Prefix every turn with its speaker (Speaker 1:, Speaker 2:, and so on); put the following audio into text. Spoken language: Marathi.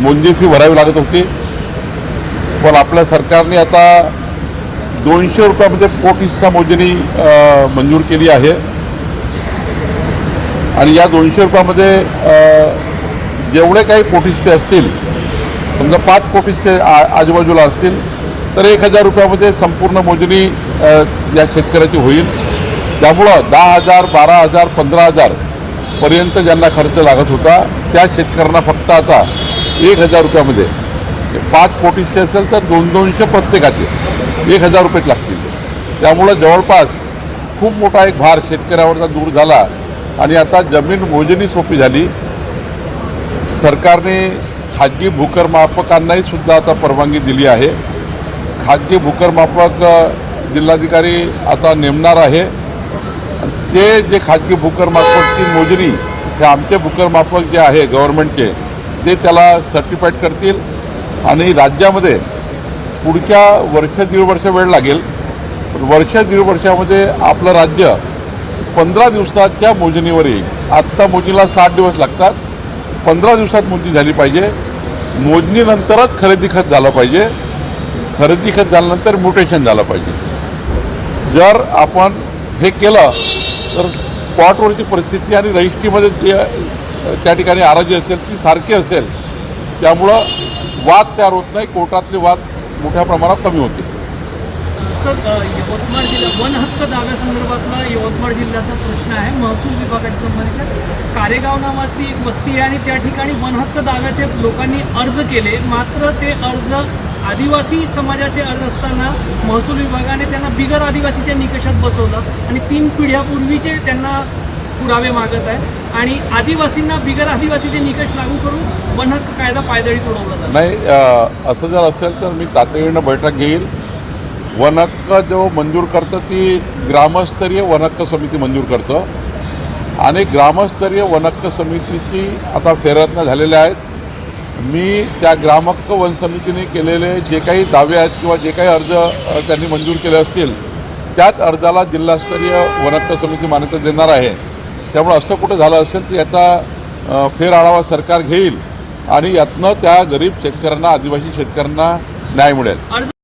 Speaker 1: मोजणी फी भरावी लागत होती, पण आपल्या सरकारने आता 200 रुपयामध्ये पोट हिस्सा मोजणी मंजूर केली आहे आणि या 200 रुपयामध्ये जेवढे काही पोट हिस्से असतील, समजा 5 पोट हिस्से आजूबाजूला असतील तर 1000 रुपयामध्ये संपूर्ण मोजणी या शेतकऱ्याची होईल। त्यामुळं 10,000, 12,000, 15,000 पर्यंत ज्यांना खर्च लागत होता त्या शेतकऱ्यांना फक्त आता 1000 रुपयामध्ये 5 पोट हिस्से असेल तर 200 प्रत्येकाचे 1000 रुपयेच लागतील। त्यामुळं जवळपास खूप मोठा एक भार शेतकऱ्यावरचा दूर झाला आणि आता जमीन मोजणी सोपी झाली। सरकारने खाजगी भूकरमापकांनाही सुद्धा आता परवानगी दिली आहे। खाजगी भूकरमापक जिल्हाधिकारी आता नेमणार आहे। ते जे खाजगी भूकरमापकची मोजणी हे आमचे भूकरमापक जे आहे गव्हर्नमेंटचे ते त्याला सर्टिफाईड करतील आणि राज्यामध्ये पुढच्या वर्ष दीड वर्ष वेळ लागेल। वर्ष दीड वर्षामध्ये आपलं राज्य 15 दिवसाच्या मोजणीवर येईल। आत्ता मोजणीला 60 दिवस लागतात, 15 दिवसात मोजणी झाली पाहिजे। मोजणीनंतरच खरेदी खत झालं पाहिजे, खरेदी खत झाल्यानंतर म्युटेशन झालं पाहिजे। जर आपण हे केलं तर स्पॉटवरची परिस्थिती आणि रजिस्ट्रीमध्ये त्या ठिकाणी आराजी असेल ती सारखी असेल, त्यामुळं वाद तयार होत नाही, कोर्टातले वाद मोठ्या प्रमाणात कमी होतील।
Speaker 2: सर, यवतमाळ जिल्हा वन हक्क दाव्यासंदर्भातला यवतमाळ जिल्ह्याचा प्रश्न आहे। महसूल विभागाशी संबंधित कारेगाव नावाची एक वस्ती आहे आणि त्या ठिकाणी वन हक्क दाव्याचे लोकांनी अर्ज केले, मात्र ते अर्ज आदिवासी समाजाचे अर्ज असताना महसूल विभागाने त्यांना बिगर आदिवासीच्या निकषात बसवलं आणि 3 पिढ्यापूर्वीचे त्यांना पुरावे मागत आहे आणि आदिवासींना बिगर आदिवासीचे निकष लागू करून वन हक्क कायदा पायदळी तुडवला जातो।
Speaker 1: नाही, असं जर असेल तर मी तातडीनं बैठक घेईल। वन हक्क जो मंजूर करतं ती ग्रामस्तरीय वन हक्क समिती मंजूर करतं आणि ग्रामस्तरीय वन हक्क समितीची आता फेररचना झालेल्या आहेत। मी त्या ग्रामहक्क वन समितीने केलेले जे काही दावे आहेत किंवा जे काही अर्ज त्यांनी मंजूर केले असतील त्याच अर्जाला जिल्हास्तरीय वन हक्क समिती मान्यता देणार आहे। त्यामुळे असं कुठं झालं असेल तर याचा फेर आढावा सरकार घेईल आणि यातनं त्या गरीब शेतकऱ्यांना, आदिवासी शेतकऱ्यांना न्याय मिळेल।